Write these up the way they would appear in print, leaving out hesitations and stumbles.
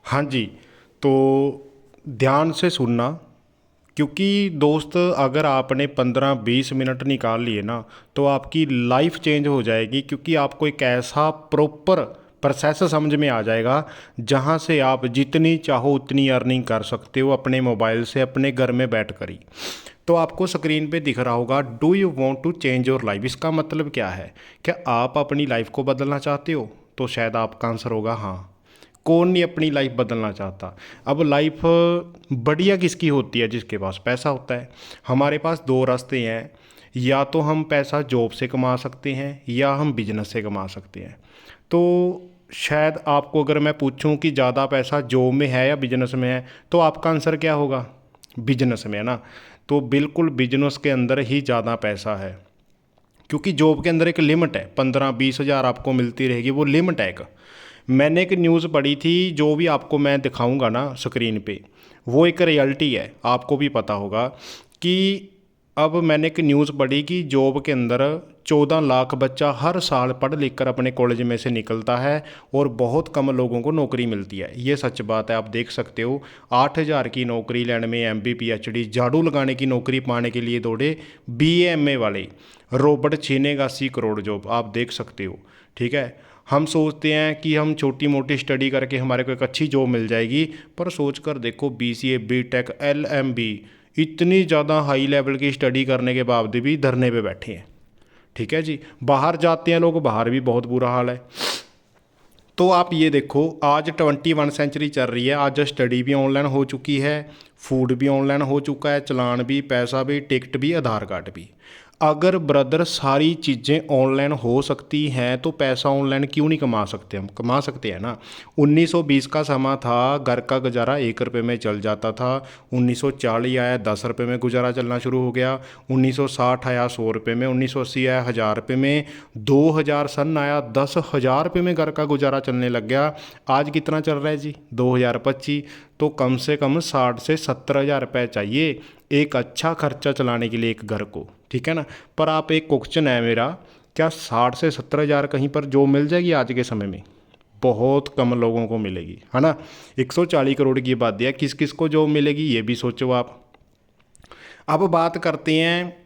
हाँ जी। तो ध्यान से सुनना, क्योंकि दोस्त अगर आपने 15-20 मिनट निकाल लिए ना तो आपकी लाइफ चेंज हो जाएगी, क्योंकि आपको एक ऐसा प्रॉपर प्रोसेस समझ में आ जाएगा जहाँ से आप जितनी चाहो उतनी अर्निंग कर सकते हो अपने मोबाइल से, अपने घर में बैठ कर ही। तो आपको स्क्रीन पे दिख रहा होगा, do you want to change your life. इसका मतलब क्या है? क्या आप अपनी लाइफ को बदलना चाहते हो? तो शायद आपका आंसर होगा हाँ। कौन नहीं अपनी लाइफ बदलना चाहता। अब लाइफ बढ़िया किसकी होती है? जिसके पास पैसा होता है। हमारे पास दो रास्ते हैं, या तो हम पैसा जॉब से कमा सकते हैं या हम बिजनेस से कमा सकते हैं। तो शायद आपको अगर मैं पूछूं कि ज़्यादा पैसा जॉब में है या बिजनेस में है, तो आपका आंसर क्या होगा? बिजनेस में, है ना। तो बिल्कुल बिजनेस के अंदर ही ज़्यादा पैसा है, क्योंकि जॉब के अंदर एक लिमिट है, 15-20 हज़ार आपको मिलती रहेगी, वो लिमिट है एक। मैंने एक न्यूज़ पढ़ी थी, जो भी आपको मैं दिखाऊंगा ना स्क्रीन पे, वो एक रियलिटी है, आपको भी पता होगा कि अब मैंने एक न्यूज़ पढ़ी कि जॉब के अंदर 14 लाख बच्चा हर साल पढ़ लिख कर अपने कॉलेज में से निकलता है और बहुत कम लोगों को नौकरी मिलती है। ये सच बात है, आप देख सकते हो। 8 हज़ार की नौकरी लेने में MB PhD झाड़ू लगाने की नौकरी पाने के लिए दौड़े BA MA वाले। रॉबर्ट छीनेगा 80 करोड़ जॉब, आप देख सकते हो। ठीक है। हम सोचते हैं कि हम छोटी मोटी स्टडी करके हमारे को एक अच्छी जॉब मिल जाएगी, पर सोच कर देखो, BCA BTech LMB इतनी ज़्यादा हाई लेवल की स्टडी करने के बावजूद भी धरने पे बैठे हैं। ठीक है जी। बाहर जाते हैं लोग, बाहर भी बहुत बुरा हाल है। तो आप ये देखो, आज 21 सेंचुरी चल रही है, आज स्टडी भी ऑनलाइन हो चुकी है, फूड भी ऑनलाइन हो चुका है, चलान भी, पैसा भी, टिकट भी, आधार कार्ड भी। अगर ब्रदर सारी चीज़ें ऑनलाइन हो सकती हैं तो पैसा ऑनलाइन क्यों नहीं कमा सकते? हम कमा सकते हैं ना। 1920 का समा था, घर का गुजारा 1 रुपये में चल जाता था। 1940 आया, 10 रुपये में गुजारा चलना शुरू हो गया। 1960 आया 100 रुपये में। 1980 आया 1000 रुपये में। 2000 सन आया, 10,000 रुपये में घर का गुजारा चलने लग गया। आज कितना चल रहा है जी? 2025। तो कम से कम 60 से 70 हज़ार रुपये चाहिए एक अच्छा खर्चा चलाने के लिए एक घर को। ठीक है ना। पर आप, एक क्वेश्चन है मेरा, क्या 60 से 70 हज़ार कहीं पर जॉब मिल जाएगी आज के समय में? बहुत कम लोगों को मिलेगी, है ना। 140 करोड़ की आबादी है, किस किस को जॉब मिलेगी ये भी सोचो आप। अब बात करते हैं,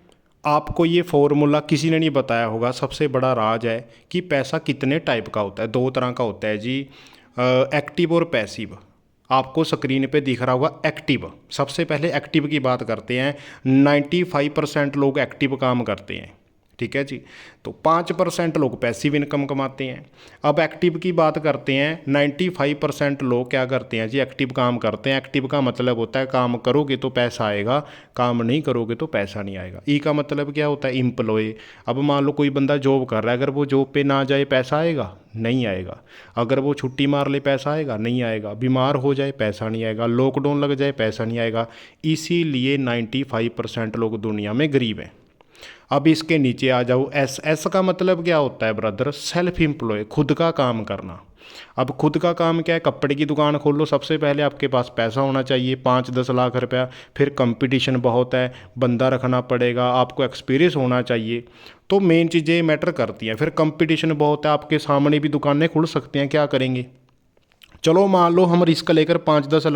आपको ये फॉर्मूला किसी ने नहीं बताया होगा, सबसे बड़ा राज है कि पैसा कितने टाइप का होता है। दो तरह का होता है जी, एक्टिव और पैसिव। आपको स्क्रीन पे दिख रहा होगा एक्टिव। सबसे पहले एक्टिव की बात करते हैं। 95% लोग एक्टिव काम करते हैं। ठीक है जी। तो 5% लोग पैसिव इनकम कमाते हैं। अब एक्टिव की बात करते हैं। 95% लोग क्या करते हैं जी? एक्टिव काम करते हैं। एक्टिव का मतलब होता है काम करोगे तो पैसा आएगा, काम नहीं करोगे तो पैसा नहीं आएगा। ई का मतलब क्या होता है? एम्प्लॉय। अब मान लो कोई बंदा जॉब कर रहा है, अगर वो जॉब पे ना जाए पैसा आएगा? नहीं आएगा। अगर वो छुट्टी मार ले पैसा आएगा? नहीं आएगा। बीमार हो जाए पैसा नहीं आएगा। लॉकडाउन लग जाए पैसा नहीं आएगा। इसीलिए 95% लोग दुनिया में गरीब हैं। अब इसके नीचे आ जाओ, एस। एस का मतलब क्या होता है ब्रदर? सेल्फ एम्प्लॉय, खुद का काम करना। अब खुद का काम क्या है? कपड़े की दुकान खोल लो, सबसे पहले आपके पास पैसा होना चाहिए, 5-10 लाख रुपया। फिर कंपटीशन बहुत है, बंदा रखना पड़ेगा, आपको एक्सपीरियंस होना चाहिए। तो मेन चीज़ें मैटर करती हैं। फिर कंपटीशन बहुत है, आपके सामने भी दुकानें खुल सकती हैं, क्या करेंगे? चलो मान लो हम रिस्क लेकर 5-10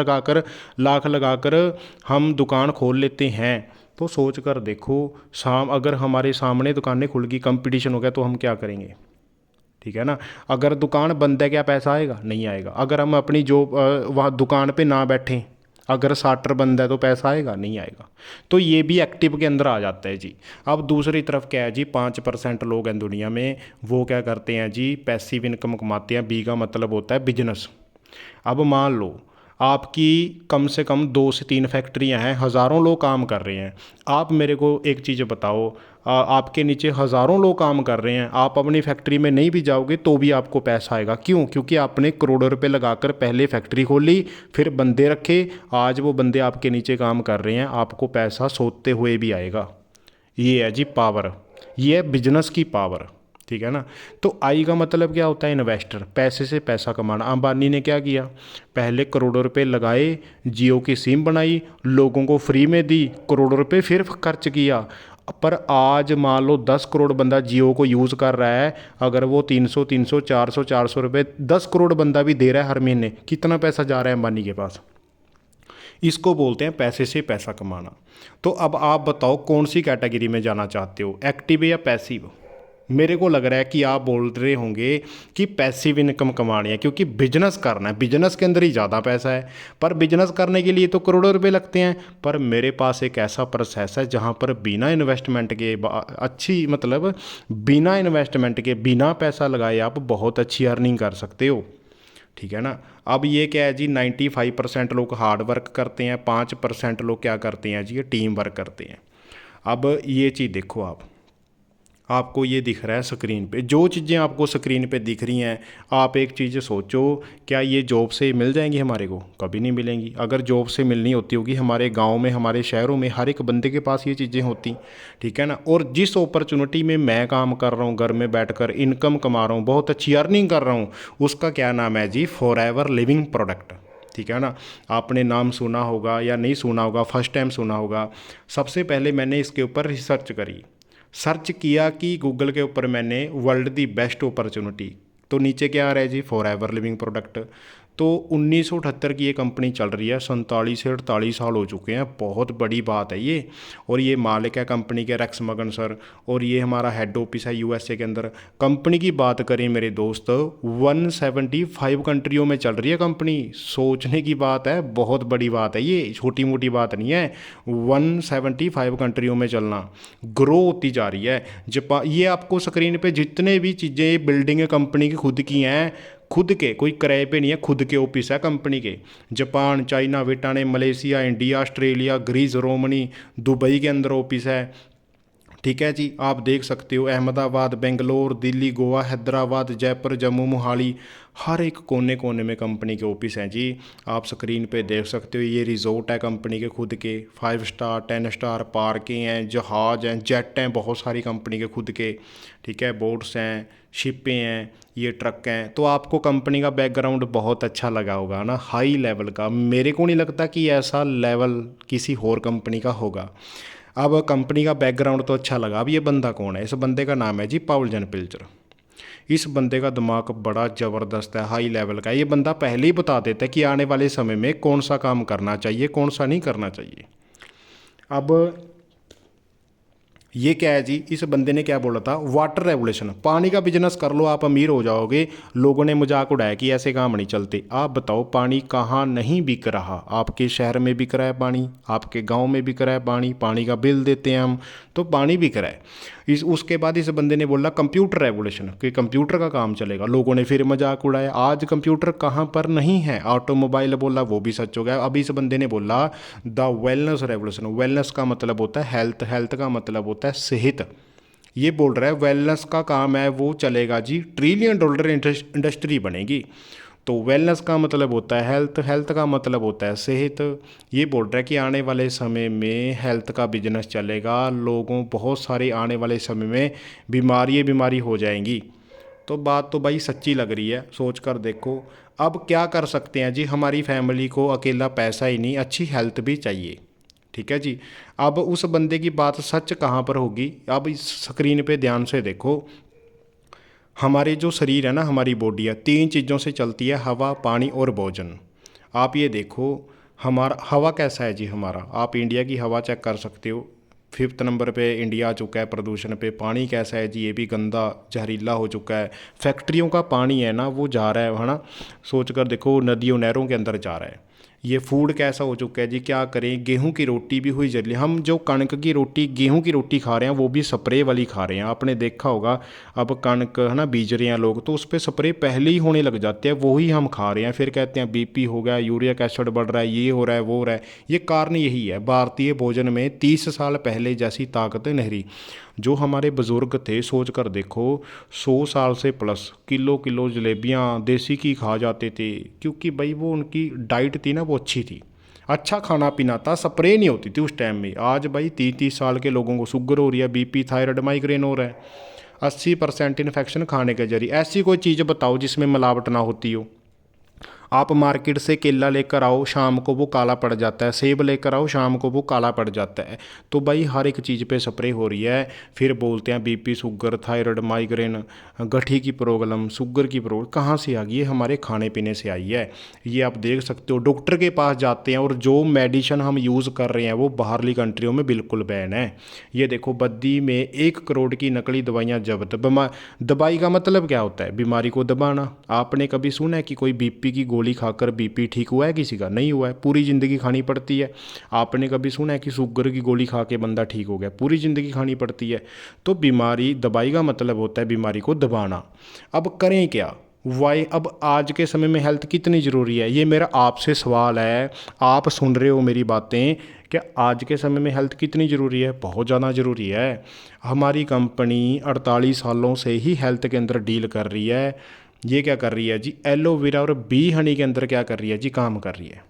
लाख लगाकर हम दुकान खोल लेते हैं। तो सोच कर देखो, अगर हमारे सामने दुकानें खुल गई, कंपटीशन हो गया, तो हम क्या करेंगे? ठीक है ना। अगर दुकान बंद है, क्या पैसा आएगा? नहीं आएगा। अगर हम अपनी जो वहाँ दुकान पे ना बैठें, अगर शाटर बंद है तो पैसा आएगा? नहीं आएगा। तो ये भी एक्टिव के अंदर आ जाता है जी। अब दूसरी तरफ क्या है जी? 5% लोग हैं दुनिया में, वो क्या करते हैं जी? पैसिव इनकम कमाते हैं। बी का मतलब होता है बिजनेस। अब मान लो आपकी कम से कम 2 से 3 फैक्ट्रियां हैं, हज़ारों लोग काम कर रहे हैं। आप मेरे को एक चीज़ बताओ, आपके नीचे हज़ारों लोग काम कर रहे हैं, आप अपनी फैक्ट्री में नहीं भी जाओगे तो भी आपको पैसा आएगा। क्यों? क्योंकि आपने करोड़ों रुपए लगाकर पहले फैक्ट्री खोली, फिर बंदे रखे, आज वो बंदे आपके नीचे काम कर रहे हैं, आपको पैसा सोते हुए भी आएगा। ये है जी पावर, ये है बिजनेस की पावर। ठीक है ना। तो आई का मतलब क्या होता है? इन्वेस्टर, पैसे से पैसा कमाना। अंबानी ने क्या किया? पहले करोड़ों रुपए लगाए, जियो की सिम बनाई, लोगों को फ्री में दी, करोड़ों रुपए फिर खर्च किया। पर आज मान लो 10 करोड़ बंदा जियो को यूज़ कर रहा है, अगर वो 300 400 रुपये 10 करोड़ बंदा भी दे रहा है हर महीने, कितना पैसा जा रहा है अंबानी के पास। इसको बोलते हैं पैसे से पैसा कमाना। तो अब आप बताओ कौन सी कैटेगरी में जाना चाहते हो, एक्टिव या पैसिव। मेरे को लग रहा है कि आप बोल रहे होंगे कि पैसिव इनकम कमानी है, क्योंकि बिजनेस करना है, बिजनेस के अंदर ही ज़्यादा पैसा है। पर बिजनेस करने के लिए तो करोड़ों रुपए लगते हैं। पर मेरे पास एक ऐसा प्रोसेस है जहाँ पर बिना इन्वेस्टमेंट के अच्छी मतलब बिना इन्वेस्टमेंट के बिना पैसा लगाए आप बहुत अच्छी अर्निंग कर सकते हो। ठीक है ना। अब ये क्या है जी, 95% लोग हार्ड वर्क करते हैं, 5% लोग क्या करते हैं जी, ये टीम वर्क करते हैं। अब ये चीज़ देखो आपको ये दिख रहा है स्क्रीन पे, जो चीज़ें आपको स्क्रीन पे दिख रही हैं, आप एक चीज़ सोचो, क्या ये जॉब से मिल जाएंगी हमारे को? कभी नहीं मिलेंगी। अगर जॉब से मिलनी होती होगी हमारे गांव में, हमारे शहरों में हर एक बंदे के पास ये चीज़ें होती। ठीक है ना। और जिस अपॉर्चुनिटी में मैं काम कर रहा हूँ, घर में बैठकर इनकम कमा रहा हूँ, बहुत अच्छी अर्निंग कर रहा हूँ, उसका क्या नाम है जी, फॉरएवर लिविंग प्रोडक्ट। ठीक है ना। आपने नाम सुना होगा या नहीं सुना होगा, फर्स्ट टाइम सुना होगा। सबसे पहले मैंने इसके ऊपर रिसर्च करी, सर्च किया कि गूगल के ऊपर मैंने वर्ल्ड दी बेस्ट अपॉर्चुनिटी, तो नीचे क्या आ रहा है जी, फॉरएवर लिविंग प्रोडक्ट। तो 1978 की ये कंपनी चल रही है, 47 से 48 साल हो चुके हैं, बहुत बड़ी बात है ये। और ये मालिक है कंपनी के रेक्स मगन सर, और ये हमारा हेड ऑफिस है यूएसए के अंदर। कंपनी की बात करें मेरे दोस्त, 175 कंट्रियों में चल रही है कंपनी। सोचने की बात है, बहुत बड़ी बात है ये, छोटी मोटी बात नहीं है। 175 कंट्रियों में चलना, ग्रो होती जा रही है। जापान, ये आपको स्क्रीन पे जितने भी चीज़ें बिल्डिंग कंपनी की खुद की हैं, खुद के, कोई किराए पे नहीं है, खुद के ऑफिस है कंपनी के। Japan, China, Vietnam, Malaysia, India, Australia, Greece, Romania, Dubai के अंदर ऑफिस है। ठीक है जी। आप देख सकते हो अहमदाबाद, बेंगलोर, दिल्ली, गोवा, हैदराबाद, जयपुर, जम्मू, मोहाली, हर एक कोने कोने में कंपनी के ऑफिस हैं जी। आप स्क्रीन पे देख सकते हो, ये रिजॉर्ट है कंपनी के खुद के, 5 स्टार 10 स्टार, पार्कें हैं, जहाज हैं, जेट हैं, बहुत सारी कंपनी के खुद के। ठीक है, बोट्स हैं, शिपें हैं, ये ट्रक हैं। तो आपको कंपनी का बैकग्राउंड बहुत अच्छा लगा होगा ना, हाई लेवल का। मेरे को नहीं लगता कि ऐसा लेवल किसी और कंपनी का होगा। अब कंपनी का बैकग्राउंड तो अच्छा लगा। अब ये बंदा कौन है? इस बंदे का नाम है जी पाउल जन पिल्चर। इस बंदे का दिमाग बड़ा ज़बरदस्त है, हाई लेवल का है। ये बंदा पहले ही बता देता है कि आने वाले समय में कौन सा काम करना चाहिए, कौन सा नहीं करना चाहिए। अब ये क्या है जी, इस बंदे ने क्या बोला था, वाटर रेवोल्यूशन, पानी का बिजनेस कर लो आप अमीर हो जाओगे। लोगों ने मजाक उड़ाया कि ऐसे काम नहीं चलते। आप बताओ पानी कहाँ नहीं बिक रहा? आपके शहर में बिक रहा है पानी, आपके गांव में बिक रहा है पानी, पानी का बिल देते हैं हम, तो पानी बिक रहा है। उसके बाद इस बंदे ने बोला कंप्यूटर रेवोल्यूशन, कि कंप्यूटर का काम चलेगा। लोगों ने फिर मजाक उड़ाया। आज कंप्यूटर कहाँ पर नहीं है? ऑटोमोबाइल बोला, वो भी सच हो गया। अभी इस बंदे ने बोला द वेलनेस रेवोल्यूशन। वेलनेस का मतलब होता है हेल्थ, हेल्थ का मतलब होता है सेहत। ये बोल रहा है वेलनेस का काम है वो चलेगा जी, $1 ट्रिलियन इंडस्ट्री बनेगी। तो वेलनेस का मतलब होता है हेल्थ, हेल्थ का मतलब होता है सेहत। ये बोल रहा है कि आने वाले समय में हेल्थ का बिजनेस चलेगा, लोगों बहुत सारे आने वाले समय में बीमारी हो जाएंगी। तो बात तो भाई सच्ची लग रही है, सोच कर देखो। अब क्या कर सकते हैं जी, हमारी फैमिली को अकेला पैसा ही नहीं, अच्छी हेल्थ भी चाहिए। ठीक है जी। अब उस बंदे की बात सच कहाँ पर होगी? अब इस स्क्रीन पे ध्यान से देखो। हमारे जो शरीर है ना, हमारी बॉडी है, 3 चीज़ों से चलती है, हवा, पानी और भोजन। आप ये देखो, हमारा हवा कैसा है जी हमारा, आप इंडिया की हवा चेक कर सकते हो, 5th नंबर पे इंडिया आ चुका है प्रदूषण पे। पानी कैसा है जी, ये भी गंदा जहरीला हो चुका है। फैक्ट्रियों का पानी है ना, वो जा रहा है ना, सोच कर देखो, नदियों नहरों के अंदर जा रहा है। ये फूड कैसा हो चुका है जी, क्या करें, गेहूं की रोटी भी हुई जली। हम जो कणक की रोटी, गेहूं की रोटी खा रहे हैं, वो भी स्प्रे वाली खा रहे हैं। आपने देखा होगा, अब कणक है ना बीज रहे हैं लोग, तो उस पर स्प्रे पहले ही होने लग जाते हैं, वही हम खा रहे हैं। फिर कहते हैं बीपी हो गया, यूरिक एसिड बढ़ रहा है, ये हो रहा है, वो हो रहा है। ये कारण यही है, भारतीय भोजन में 30 साल पहले जैसी ताकत नहीं रही। जो हमारे बुज़ुर्ग थे, सोच कर देखो, 100 साल से प्लस किलो किलो जलेबियाँ देसी की खा जाते थे, क्योंकि भाई वो उनकी डाइट थी ना, वो अच्छी थी, अच्छा खाना पीना था, स्प्रे नहीं होती थी उस टाइम में। आज भाई 30-30 साल के लोगों को शुगर हो रही है, बीपी, थायराइड, माइग्रेन हो रहा है। 80% इन्फेक्शन खाने के जरिए। ऐसी कोई चीज़ बताओ जिसमें मिलावट ना होती हो। आप मार्केट से केला लेकर आओ, शाम को वो काला पड़ जाता है, सेब लेकर आओ, शाम को वो काला पड़ जाता है। तो भाई हर एक चीज़ पे स्प्रे हो रही है। फिर बोलते हैं बीपी, शुगर, थायराइड, माइग्रेन, गठी की प्रॉब्लम, शुगर की प्रॉब्लम कहाँ से आ गई है? हमारे खाने पीने से आई है। ये आप देख सकते हो, डॉक्टर के पास जाते हैं और जो मेडिसिन हम यूज़ कर रहे हैं वो बाहरली कंट्रियों में बिल्कुल बैन है। ये देखो, बद्दी में 1 करोड़ की नकली दवाइयाँ जब्त। दवाई का मतलब क्या होता है? बीमारी को दबाना। आपने कभी सुना है कि कोई बीपी की गोली खाकर बीपी ठीक हुआ है? किसी का नहीं हुआ है, पूरी ज़िंदगी खानी पड़ती है। आपने कभी सुना है कि शुगर की गोली खा के बंदा ठीक हो गया? पूरी ज़िंदगी खानी पड़ती है। तो बीमारी, दवाई का मतलब होता है बीमारी को दबाना। अब करें क्या? वाई अब आज के समय में हेल्थ कितनी ज़रूरी है, ये मेरा आपसे सवाल है। आप सुन रहे हो मेरी बातें? क्या आज के समय में हेल्थ कितनी ज़रूरी है? बहुत ज़्यादा ज़रूरी है। हमारी कंपनी 48 सालों से ही हेल्थ के अंदर डील कर रही है। ये क्या कर रही है जी? एलोवेरा और बी हनी के अंदर क्या कर रही है जी? काम कर रही है।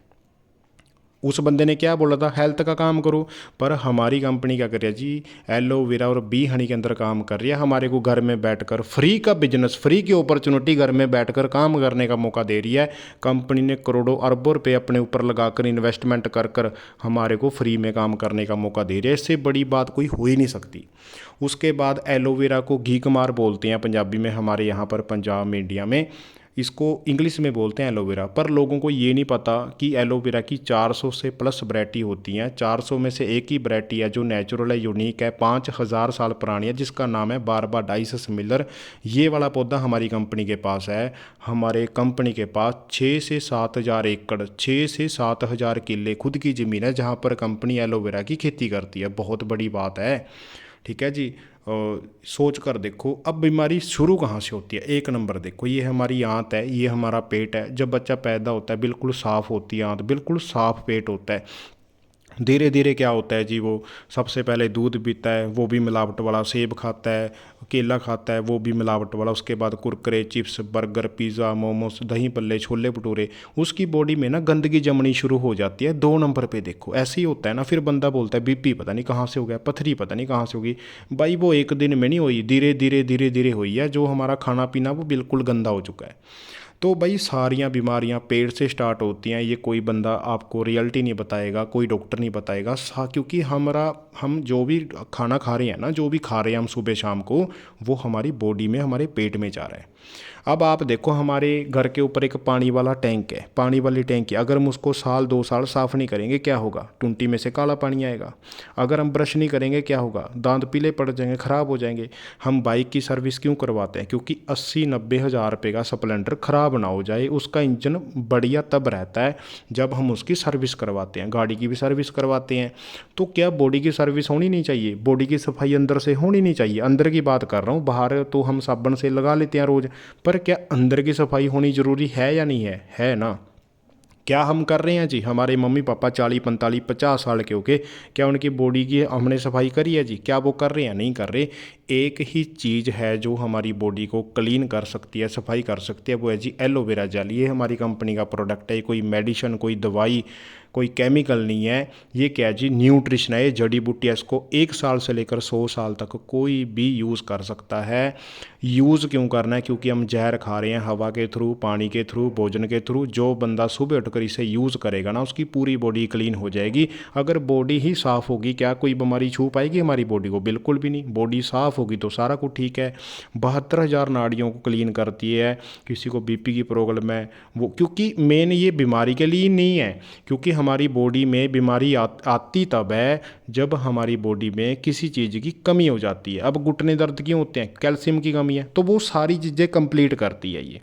उस बंदे ने क्या बोला था? हेल्थ का काम करो। पर हमारी कंपनी क्या कर रही है जी? एलोवेरा और बी हनी के अंदर काम कर रही है। हमारे को घर में बैठकर फ्री का बिजनेस, फ्री की अपॉर्चुनिटी, घर में बैठकर काम करने का मौका दे रही है। कंपनी ने करोड़ों अरबों रुपए अपने ऊपर लगाकर इन्वेस्टमेंट कर कर हमारे को फ्री में काम करने का मौका दे रही है। इससे बड़ी बात कोई हो ही नहीं सकती। उसके बाद एलोवेरा को घी कुमार बोलते हैं पंजाबी में, हमारे यहाँ पर पंजाब में, इंडिया में। इसको इंग्लिश में बोलते हैं एलोवेरा। पर लोगों को ये नहीं पता कि एलोवेरा की 400 से प्लस वैरायटी होती हैं। 400 में से एक ही वैरायटी है जो नेचुरल है, यूनिक है, 5000 साल पुरानी है, जिसका नाम है बारबाडाइस मिलर। ये वाला पौधा हमारी कंपनी के पास है। हमारे कंपनी के पास 6 से 7 हज़ार एकड़, 6 से 7 हज़ार किले खुद की ज़मीन है जहाँ पर कंपनी एलोवेरा की खेती करती है। बहुत बड़ी बात है। ठीक है जी। सोच कर देखो, अब बीमारी शुरू कहाँ से होती है? एक नंबर देखो, ये हमारी आंत है, ये हमारा पेट है। जब बच्चा पैदा होता है बिल्कुल साफ़ होती है आंत, बिल्कुल साफ़ पेट होता है। धीरे धीरे क्या होता है जी? वो सबसे पहले दूध पीता है, वो भी मिलावट वाला, सेब खाता है, केला खाता है, वो भी मिलावट वाला। उसके बाद Kurkure, chips, burger, pizza, momos, दही पल्ले, छोले भटूरे। उसकी बॉडी में ना गंदगी जमनी शुरू हो जाती है। 2 नंबर पे देखो, ऐसे ही होता है ना। फिर बंदा बोलता है बीपी पता नहीं कहाँ से हो गया, पथरी पता नहीं कहाँ से होगी। भाई वो एक दिन में नहीं हुई, धीरे धीरे धीरे धीरे हुई है। जो हमारा खाना पीना वो बिल्कुल गंदा हो चुका है। तो भाई सारियाँ बीमारियाँ पेट से स्टार्ट होती हैं। ये कोई बंदा आपको रियलिटी नहीं बताएगा, कोई डॉक्टर नहीं बताएगा। क्योंकि हम जो भी खाना खा रहे हैं ना, जो भी खा रहे हैं हम सुबह शाम को, वो हमारी बॉडी में, हमारे पेट में जा रहा है। अब आप देखो, हमारे घर के ऊपर एक पानी वाला टैंक है, पानी वाली टैंक है। अगर हम उसको साल 2 साल साफ़ नहीं करेंगे क्या होगा? टुंटी में से काला पानी आएगा। अगर हम ब्रश नहीं करेंगे क्या होगा? दांत पीले पड़ जाएंगे, ख़राब हो जाएंगे। हम बाइक की सर्विस क्यों करवाते हैं? क्योंकि 80-90 हज़ार रुपये का स्प्लेंडर ख़राब ना हो जाए। उसका इंजन बढ़िया तब रहता है जब हम उसकी सर्विस करवाते हैं। गाड़ी की भी सर्विस करवाते हैं। तो क्या बॉडी की सर्विस होनी नहीं चाहिए? बॉडी की सफाई अंदर से होनी नहीं चाहिए? अंदर की बात कर रहा हूँ, बाहर तो हम साबुन से लगा लेते हैं रोज़। पर क्या अंदर की सफाई होनी ज़रूरी है या नहीं है? है ना। क्या हम कर रहे हैं जी? हमारे मम्मी पापा 40, 45, 50 साल के होके, क्या उनकी बॉडी की हमने सफाई करी है जी? क्या वो कर रहे हैं? नहीं कर रहे। एक ही चीज़ है जो हमारी बॉडी को क्लीन कर सकती है, सफाई कर सकती है, वो है जी एलोवेरा जेल। ये हमारी कंपनी का प्रोडक्ट है। कोई मेडिसिन, कोई दवाई, कोई केमिकल नहीं है। ये क्या है जी? न्यूट्रिशन है, ये जड़ी बूटी है। इसको 1 साल से लेकर 100 साल तक कोई भी यूज़ कर सकता है। यूज़ क्यों करना है? क्योंकि हम जहर खा रहे हैं हवा के थ्रू, पानी के थ्रू, भोजन के थ्रू। जो बंदा सुबह उठकर इसे यूज़ करेगा ना, उसकी पूरी बॉडी क्लीन हो जाएगी। अगर बॉडी ही साफ़ होगी, क्या कोई बीमारी छू पाएगी हमारी बॉडी को? बिल्कुल भी नहीं। बॉडी साफ़ होगी तो सारा कुछ ठीक है। 72 हज़ार नाड़ियों को क्लीन करती है। किसी को बीपी की प्रॉब्लम है वो, क्योंकि मेन ये बीमारी के लिए नहीं है, क्योंकि हमारी बॉडी में बीमारी आती तब है जब हमारी बॉडी में किसी चीज़ की कमी हो जाती है। अब घुटने दर्द क्यों होते हैं? कैल्शियम की कमी है। तो वो सारी चीज़ें कंप्लीट करती है ये।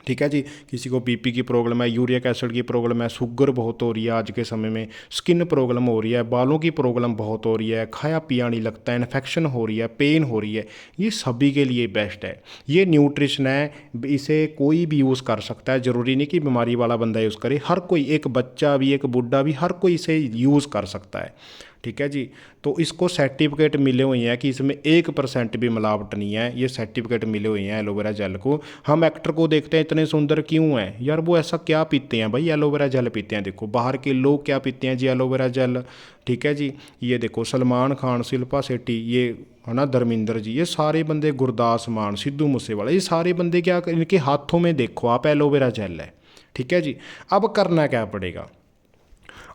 ठीक है जी। किसी को बीपी की प्रॉब्लम है, यूरिक एसिड की प्रॉब्लम है, शुगर बहुत हो रही है आज के समय में, स्किन प्रॉब्लम हो रही है, बालों की प्रॉब्लम बहुत हो रही है, खाया पिया नहीं लगता है, इन्फेक्शन हो रही है, पेन हो रही है, ये सभी के लिए बेस्ट है। ये न्यूट्रिशन है, इसे कोई भी यूज़ कर सकता है। ज़रूरी नहीं कि बीमारी वाला बंदा यूज़ करे, हर कोई, एक बच्चा भी, एक बूढ़ा भी, हर कोई इसे यूज़ कर सकता है। ठीक है जी। तो इसको सर्टिफिकेट मिले हुए हैं कि इसमें 1% भी मिलावट नहीं है। ये सर्टिफिकेट मिले हुए हैं एलोवेरा जेल को। हम एक्टर को देखते हैं इतने सुंदर क्यों हैं यार? वो ऐसा क्या पीते हैं भाई? एलोवेरा जेल पीते हैं। देखो बाहर के लोग क्या पीते हैं जी? Aloe vera gel. ठीक है जी। ये देखो सलमान खान, शिल्पा शेट्टी, ये है ना, धर्मेंद्र जी, ये सारे बंदे, गुरदास मान, सिद्धू मूसेवाला, ये सारे बंदे क्या, इनके हाथों में देखो आप एलोवेरा जेल है। ठीक है जी। अब करना क्या पड़ेगा,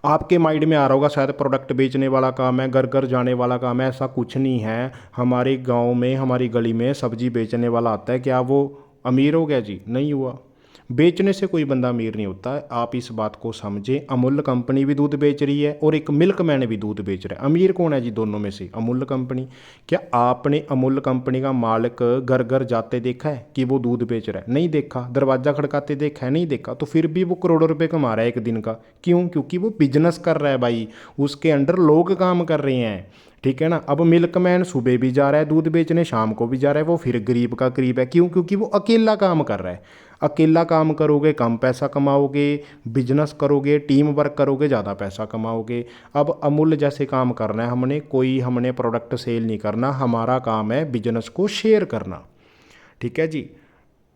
आपके माइंड में आ रहा होगा शायद प्रोडक्ट बेचने वाला काम है, घर घर जाने वाला काम है। ऐसा कुछ नहीं है। हमारे गांव में, हमारी गली में सब्जी बेचने वाला आता है, क्या वो अमीर हो गया जी? नहीं हुआ। बेचने से कोई बंदा अमीर नहीं होता है। आप इस बात को समझें। अमूल कंपनी भी दूध बेच रही है और एक मिल्क मैन भी दूध बेच रहा है। अमीर कौन है जी दोनों में से? अमूल कंपनी। क्या आपने अमूल कंपनी का मालिक घर घर जाते देखा है कि वो दूध बेच रहा है? नहीं देखा। दरवाज़ा खड़काते देखा है? नहीं देखा। तो फिर भी वो करोड़ों रुपए कमा रहा है एक दिन का। क्यों? क्योंकि वो बिजनेस कर रहा है भाई, उसके अंडर लोग काम कर रहे हैं। ठीक है ना। अब मिल्कमैन सुबह भी जा रहा है दूध बेचने, शाम को भी जा रहा है, वो फिर गरीब का गरीब है। क्यों? क्योंकि वो अकेला काम कर रहा है। अकेला काम करोगे कम पैसा कमाओगे, बिजनेस करोगे टीम वर्क करोगे ज़्यादा पैसा कमाओगे। अब अमूल जैसे काम करना है हमने, कोई हमने प्रोडक्ट सेल नहीं करना, हमारा काम है बिजनेस को शेयर करना। ठीक है जी।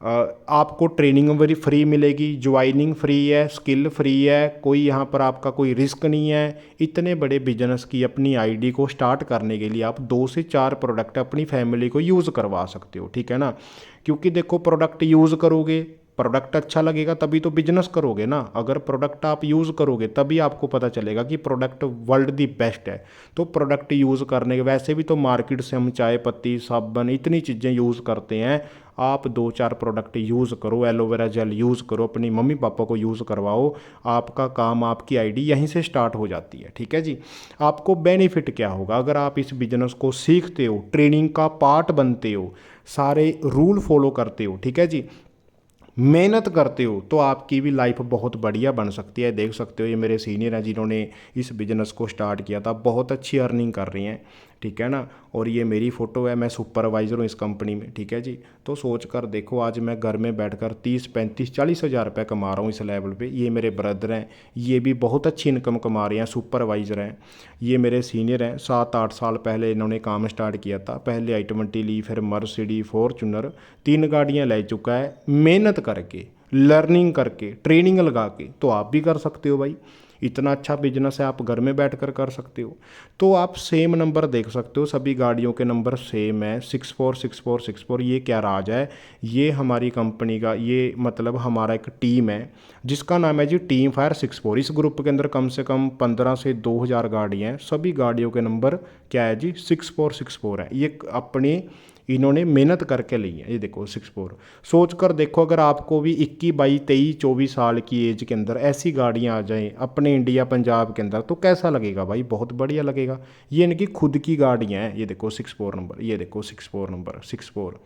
आपको ट्रेनिंग वरी फ्री मिलेगी, ज्वाइनिंग फ्री है, स्किल फ्री है, कोई यहाँ पर आपका कोई रिस्क नहीं है। इतने बड़े बिजनेस की अपनी आईडी को स्टार्ट करने के लिए आप 2 से 4 प्रोडक्ट अपनी फैमिली को यूज़ करवा सकते हो। ठीक है ना। क्योंकि देखो प्रोडक्ट यूज़ करोगे, प्रोडक्ट अच्छा लगेगा तभी तो बिजनेस करोगे ना। अगर प्रोडक्ट आप यूज़ करोगे तभी आपको पता चलेगा कि प्रोडक्ट वर्ल्ड दी बेस्ट है। तो प्रोडक्ट यूज़ करने के, वैसे भी तो मार्केट से हम चाय पत्ती साबुन इतनी चीज़ें यूज़ करते हैं। आप 2 4 प्रोडक्ट यूज़ करो, एलोवेरा जेल यूज़ करो, अपनी मम्मी पापा को यूज़ करवाओ। आपका काम, आपकी आईडी यहीं से स्टार्ट हो जाती है। ठीक है जी। आपको बेनिफिट क्या होगा अगर आप इस बिजनेस को सीखते हो, ट्रेनिंग का पार्ट बनते हो, सारे रूल फॉलो करते हो, ठीक है जी, मेहनत करते हो, तो आपकी भी लाइफ बहुत बढ़िया बन सकती है। देख सकते हो ये मेरे सीनियर हैं जिन्होंने इस बिज़नेस को स्टार्ट किया था, बहुत अच्छी अर्निंग कर रही हैं। ठीक है ना। और ये मेरी फ़ोटो है, मैं सुपरवाइज़र हूँ इस कंपनी में। ठीक है जी। तो सोच कर देखो, आज मैं घर में बैठकर 30 35 40 हज़ार रुपये कमा रहा हूँ इस लेवल पे। ये मेरे ब्रदर हैं, ये भी बहुत अच्छी इनकम कमा रहे हैं, सुपरवाइज़र हैं। ये मेरे सीनियर हैं, 7 8 साल पहले इन्होंने काम स्टार्ट किया था। पहले i20 ली, फिर मर्सिडीज, फॉर्चूनर, 3 गाड़ियाँ ले चुका है, मेहनत करके, लर्निंग करके, ट्रेनिंग लगा के। तो आप भी कर सकते हो भाई। इतना अच्छा बिजनेस है, आप घर में बैठकर कर सकते हो। तो आप सेम नंबर देख सकते हो, सभी गाड़ियों के नंबर सेम है, 646464। ये क्या राज है? ये हमारी कंपनी का, ये मतलब हमारा एक टीम है जिसका नाम है जी टीम फायर 64। इस ग्रुप के अंदर कम से कम 15 से 2000 गाड़ियाँ हैं। सभी गाड़ियों के नंबर क्या है जी? 6464 है। ये अपनी इन्होंने मेहनत करके ली है। ये देखो 64। सोच कर देखो, अगर आपको भी 21 22 23 24 साल की एज के अंदर ऐसी गाड़ियाँ आ जाएं अपने इंडिया पंजाब के अंदर, तो कैसा लगेगा भाई? बहुत बढ़िया लगेगा। ये इनकी खुद की गाड़ियाँ हैं। ये देखो 64 नंबर, ये देखो 64 नंबर, 64।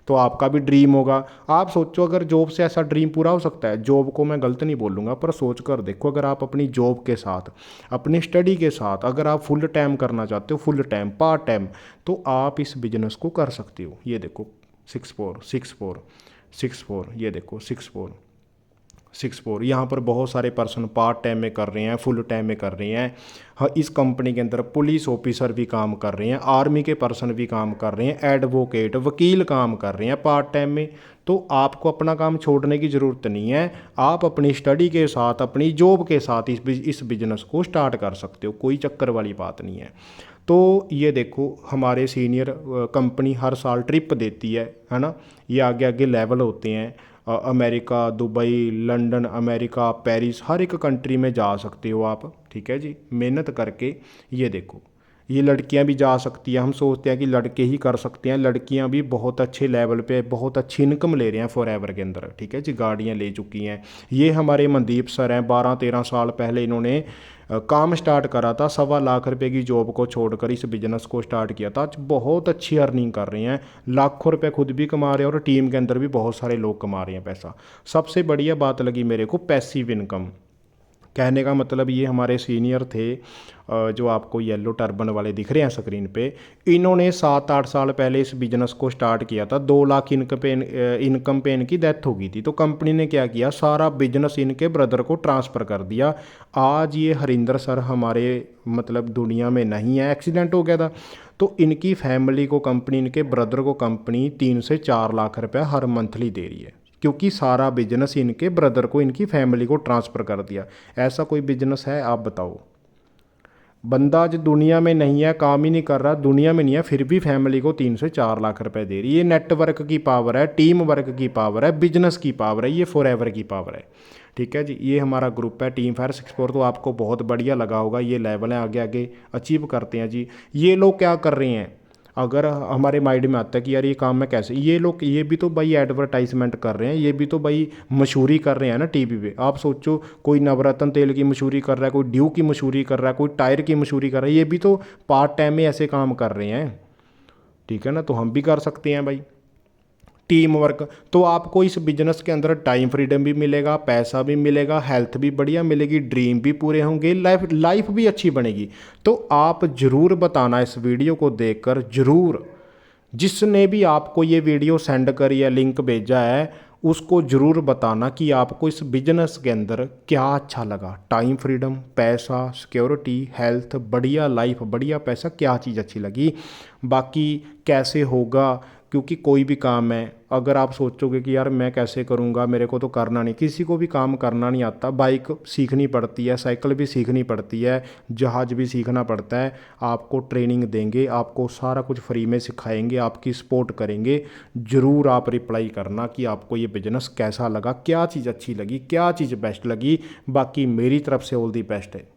तो आपका भी ड्रीम होगा। आप सोचो अगर जॉब से ऐसा ड्रीम पूरा हो सकता है। जॉब को मैं गलत नहीं बोलूँगा, पर सोच कर देखो, अगर आप अपनी जॉब के साथ, अपनी स्टडी के साथ, अगर आप फुल टाइम करना चाहते हो, फुल टाइम, पार्ट टाइम, तो आप इस बिजनेस को कर सकते हो। ये देखो 64 64 64, ये देखो 64 64। यहाँ पर बहुत सारे पर्सन पार्ट टाइम में कर रहे हैं, फुल टाइम में कर रहे हैं। हाँ, इस कंपनी के अंदर पुलिस ऑफिसर भी काम कर रहे हैं, आर्मी के पर्सन भी काम कर रहे हैं, एडवोकेट, वकील काम कर रहे हैं पार्ट टाइम में। तो आपको अपना काम छोड़ने की ज़रूरत नहीं है। आप अपनी स्टडी के साथ, अपनी जॉब के साथ इस बिजनेस को स्टार्ट कर सकते हो। कोई चक्कर वाली बात नहीं है। तो ये देखो हमारे सीनियर, कंपनी हर साल ट्रिप देती है ना। ये आगे आगे लेवल होते हैं। America, Dubai, London, America, Paris, हर एक कंट्री में जा सकते हो आप। ठीक है जी, मेहनत करके। ये देखो, ये लड़कियां भी जा सकती हैं। हम सोचते हैं कि लड़के ही कर सकते हैं, लड़कियां भी बहुत अच्छे लेवल पे बहुत अच्छी इनकम ले रहे हैं फॉरएवर के अंदर। ठीक है जी, गाड़ियां ले चुकी हैं। ये हमारे मनदीप सर हैं, 12 13 साल पहले इन्होंने काम स्टार्ट करा था। 1.25 लाख की जॉब को छोड़कर इस बिज़नेस को स्टार्ट किया था। आज बहुत अच्छी अर्निंग कर रहे हैं, लाखों रुपए खुद भी कमा रहे हैं और टीम के अंदर भी बहुत सारे लोग कमा रहे हैं पैसा। सबसे बढ़िया बात लगी मेरे को पैसिव इनकम। कहने का मतलब ये हमारे सीनियर थे, जो आपको येलो टर्बन वाले दिख रहे हैं स्क्रीन पे, इन्होंने 7 8 साल पहले इस बिज़नेस को स्टार्ट किया था। 2 लाख इनकम पे इनकी डेथ हो गई थी। तो कंपनी ने क्या किया, सारा बिजनेस इनके ब्रदर को ट्रांसफ़र कर दिया। आज ये हरिंदर सर हमारे मतलब दुनिया में नहीं है, एक्सीडेंट हो गया था। तो इनकी फैमिली को कंपनी, इनके ब्रदर को कंपनी 3 से 4 लाख रुपया हर मंथली दे रही है, क्योंकि सारा बिजनेस इनके ब्रदर को, इनकी फैमिली को ट्रांसफ़र कर दिया। ऐसा कोई बिजनेस है आप बताओ? बंदा आज दुनिया में नहीं है, काम ही नहीं कर रहा, दुनिया में नहीं है, फिर भी फैमिली को 3 से 4 लाख रुपए दे रही है। ये नेटवर्क की पावर है, टीम वर्क की पावर है, बिजनेस की पावर है, ये फॉरएवर की पावर है। ठीक है जी, ये हमारा ग्रुप है टीम फायर 64। तो आपको बहुत बढ़िया लगा होगा, ये लेवल है, आगे आगे अचीव करते हैं जी। ये लोग क्या कर रहे हैं, अगर हमारे माइंड में आता है कि यार ये काम मैं कैसे, ये लोग ये भी तो भाई एडवर्टाइजमेंट कर रहे हैं, ये भी तो भाई मशहूरी कर रहे हैं ना टीवी पे। आप सोचो, कोई नवरत्न तेल की मशहूरी कर रहा है, कोई ड्यू की मशहूरी कर रहा है, कोई टायर की मशहूरी कर रहा है, ये भी तो पार्ट टाइम में ऐसे काम कर रहे हैं। ठीक है ना, तो हम भी कर सकते हैं भाई टीम वर्क। तो आपको इस बिजनेस के अंदर टाइम फ्रीडम भी मिलेगा, पैसा भी मिलेगा, हेल्थ भी बढ़िया मिलेगी, ड्रीम भी पूरे होंगे, लाइफ लाइफ भी अच्छी बनेगी। तो आप ज़रूर बताना इस वीडियो को देखकर, ज़रूर जिसने भी आपको ये वीडियो सेंड करी या लिंक भेजा है उसको ज़रूर बताना कि आपको इस बिजनेस के अंदर क्या अच्छा लगा। टाइम फ्रीडम, पैसा, सिक्योरिटी, हेल्थ, बढ़िया लाइफ, बढ़िया पैसा, क्या चीज़ अच्छी लगी। बाकी कैसे होगा, क्योंकि कोई भी काम है, अगर आप सोचोगे कि यार मैं कैसे करूँगा, मेरे को तो करना नहीं, किसी को भी काम करना नहीं आता। बाइक सीखनी पड़ती है, साइकिल भी सीखनी पड़ती है, जहाज़ भी सीखना पड़ता है। आपको ट्रेनिंग देंगे, आपको सारा कुछ फ्री में सिखाएंगे, आपकी सपोर्ट करेंगे। ज़रूर आप रिप्लाई करना कि आपको ये बिजनेस कैसा लगा, क्या चीज़ अच्छी लगी, क्या चीज़ बेस्ट लगी। बाकी मेरी तरफ से ऑल दी बेस्ट है।